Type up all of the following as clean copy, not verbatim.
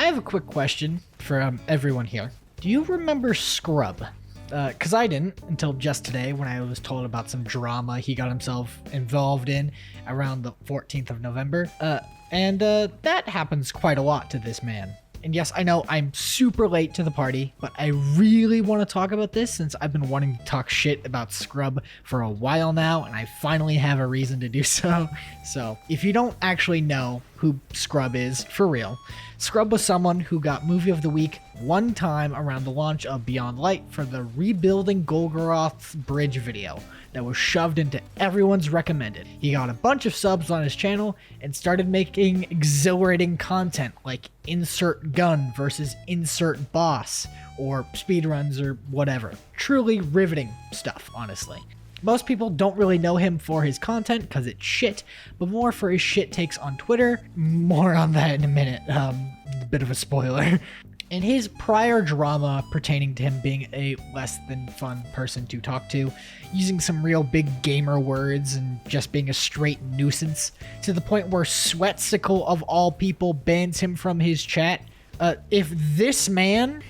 I have a quick question for everyone here. Do you remember Scrub? Because I didn't until just today when I was told about some drama he got himself involved in around the 14th of November. That happens quite a lot to this man. And yes, I know I'm super late to the party, but I really want to talk about this since I've been wanting to talk shit about Scrub for a while now, and I finally have a reason to do so. So, if you don't actually know who Scrub is, for real, Scrub was someone who got Movie of the Week one time around the launch of Beyond Light for the Rebuilding Golgoroth's Bridge video that was shoved into everyone's recommended. He got a bunch of subs on his channel and started making exhilarating content like insert gun versus insert boss or speedruns or whatever. Truly riveting stuff, honestly. Most people don't really know him for his content because it's shit, but more for his shit takes on Twitter. More on that in a minute. A bit of a spoiler. And his prior drama pertaining to him being a less than fun person to talk to, using some real big gamer words and just being a straight nuisance, to the point where Sweatsicle of all people bans him from his chat. If this man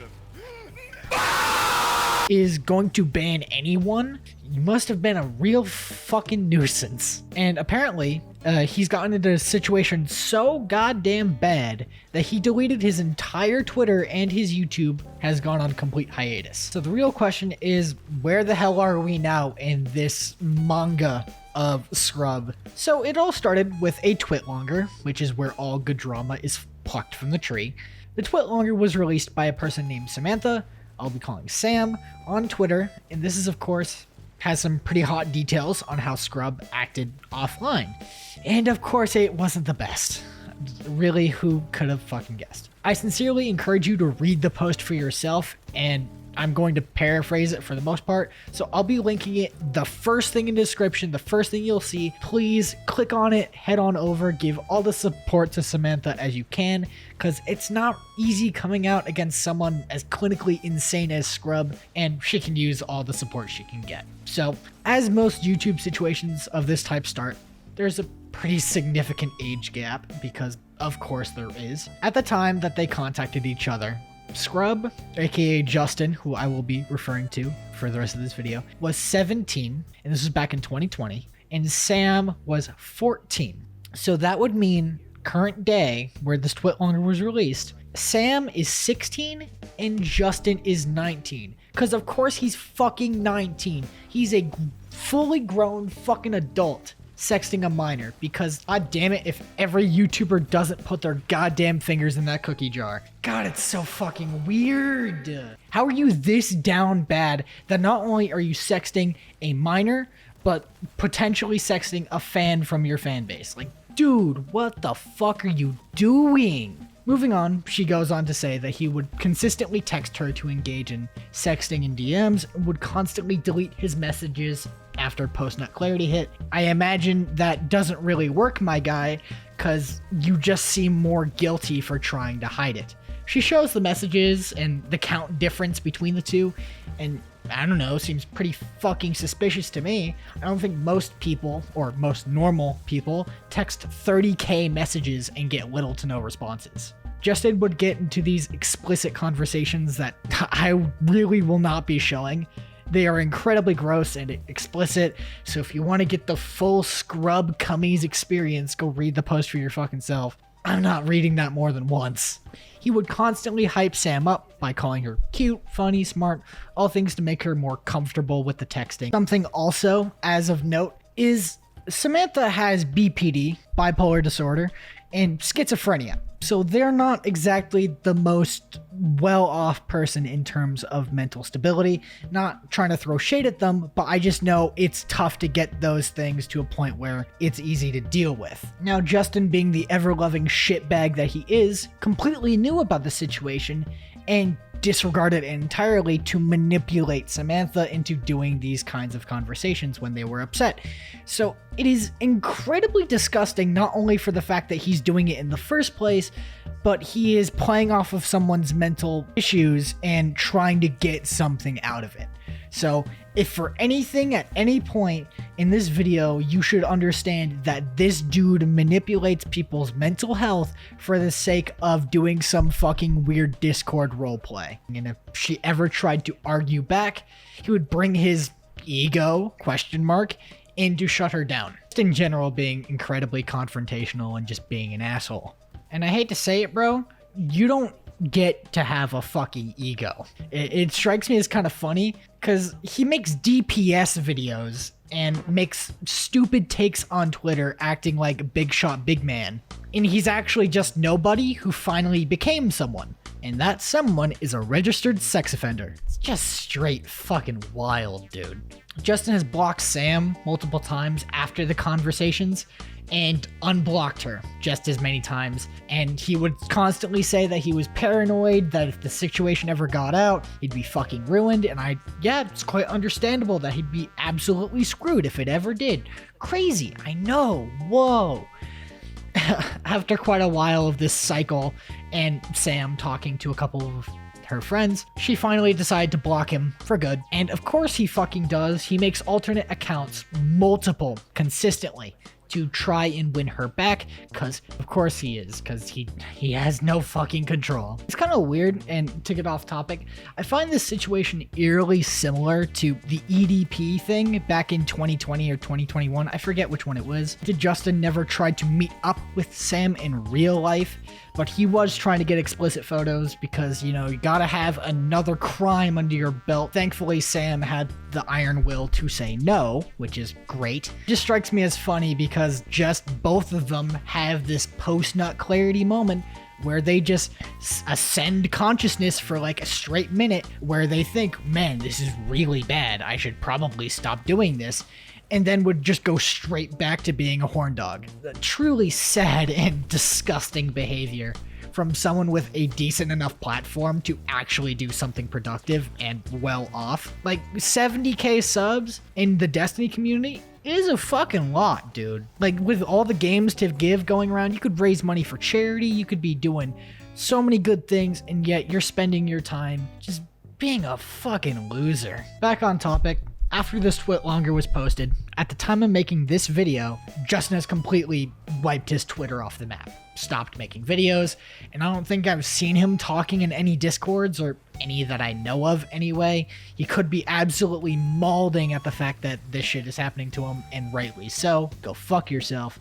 is going to ban anyone, you must have been a real fucking nuisance. And apparently, he's gotten into a situation so goddamn bad that he deleted his entire Twitter and his YouTube has gone on complete hiatus. So the real question is, where the hell are we now in this manga of Scrub? So it all started with a Twitlonger, which is where all good drama is plucked from the tree. The Twitlonger was released by a person named Samantha, I'll be calling Sam, on Twitter, and this is, of course, has some pretty hot details on how Scrub acted offline. And of course, it wasn't the best. Really, who could have fucking guessed? I sincerely encourage you to read the post for yourself, and I'm going to paraphrase it for the most part, so I'll be linking it the first thing in the description, the first thing you'll see. Please click on it, head on over, give all the support to Samantha as you can, because it's not easy coming out against someone as clinically insane as Scrub, and she can use all the support she can get. So, as most YouTube situations of this type start, there's a pretty significant age gap, because of course there is. At the time that they contacted each other, Scrub, aka Justin, who I will be referring to for the rest of this video, was 17, and this was back in 2020, and Sam was 14. So that would mean current day, where this Twitlonger was released, Sam is 16 and Justin is 19. Because of course he's fucking 19. He's a fully grown fucking adult sexting a minor, because god damn it if every YouTuber doesn't put their goddamn fingers in that cookie jar. God, it's so fucking weird. How are you this down bad that not only are you sexting a minor, but potentially sexting a fan from your fan base? Like, dude, what the fuck are you doing? Moving on, she goes on to say that he would consistently text her to engage in sexting and DMs, and would constantly delete his messages after post-nut clarity hit. I imagine that doesn't really work, my guy, because you just seem more guilty for trying to hide it. She shows the messages and the count difference between the two, and I don't know, seems pretty fucking suspicious to me. I don't think most people, or most normal people, text 30k messages and get little to no responses. Justin would get into these explicit conversations that I really will not be showing. They are incredibly gross and explicit, so if you want to get the full Scrub Cummies experience, go read the post for your fucking self. I'm not reading that more than once. He would constantly hype Sam up by calling her cute, funny, smart, all things to make her more comfortable with the texting. Something also, as of note, is Samantha has BPD, bipolar disorder, and schizophrenia. So they're not exactly the most well-off person in terms of mental stability. Not trying to throw shade at them, but I just know it's tough to get those things to a point where it's easy to deal with. Now, Justin, being the ever-loving shitbag that he is, completely knew about the situation and disregarded it entirely to manipulate Samantha into doing these kinds of conversations when they were upset. So it is incredibly disgusting, not only for the fact that he's doing it in the first place, but he is playing off of someone's mental issues and trying to get something out of it. So If for anything at any point in this video, you should understand that this dude manipulates people's mental health for the sake of doing some fucking weird Discord roleplay. And if she ever tried to argue back, he would bring his ego, in to shut her down. Just in general, being incredibly confrontational and just being an asshole. And I hate to say it, bro, you don't get to have a fucking ego. It strikes me as kind of funny because he makes DPS videos and makes stupid takes on Twitter acting like big shot big man. And he's actually just nobody who finally became someone. And that someone is a registered sex offender. It's just straight fucking wild, dude. Justin has blocked Sam multiple times after the conversations and unblocked her just as many times. And he would constantly say that he was paranoid, that if the situation ever got out, he'd be fucking ruined. And it's quite understandable that he'd be absolutely screwed if it ever did. Crazy, I know, whoa. After quite a while of this cycle and Sam talking to a couple of her friends, she finally decided to block him for good. And of course he fucking does. He makes alternate accounts, multiple, consistently, to try and win her back, because of course he is, because he has no fucking control. It's kind of weird, and to get off topic, I find this situation eerily similar to the EDP thing back in 2020 or 2021. I forget which one it was. Justin never tried to meet up with Sam in real life, but he was trying to get explicit photos because, you gotta have another crime under your belt. Thankfully, Sam had the iron will to say no, which is great. It just strikes me as funny because just both of them have this post-nut clarity moment where they just ascend consciousness for like a straight minute where they think, man, this is really bad. I should probably stop doing this. And then would just go straight back to being a horn dog. Truly sad and disgusting behavior from someone with a decent enough platform to actually do something productive and well off. Like 70k subs in the Destiny community is a fucking lot, dude. Like with all the games to give going around, you could raise money for charity, you could be doing so many good things, and yet you're spending your time just being a fucking loser. Back on topic. After this TwitLonger was posted, at the time of making this video, Justin has completely wiped his Twitter off the map, stopped making videos, and I don't think I've seen him talking in any Discords, or any that I know of anyway. He could be absolutely mauling at the fact that this shit is happening to him, and rightly so. Go fuck yourself.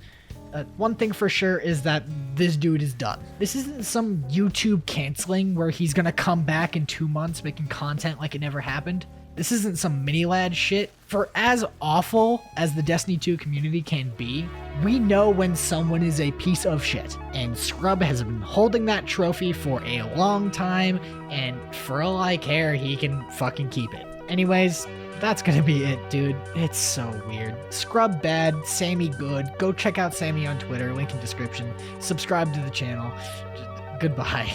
One thing for sure is that this dude is done. This isn't some YouTube canceling where he's gonna come back in 2 months making content like it never happened. This isn't some mini lad shit. For as awful as the Destiny 2 community can be, we know when someone is a piece of shit. And Scrub has been holding that trophy for a long time, and for all I care, he can fucking keep it. Anyways, that's gonna be it, dude. It's so weird. Scrub bad, Sammy good. Go check out Sammy on Twitter, link in description. Subscribe to the channel. Goodbye.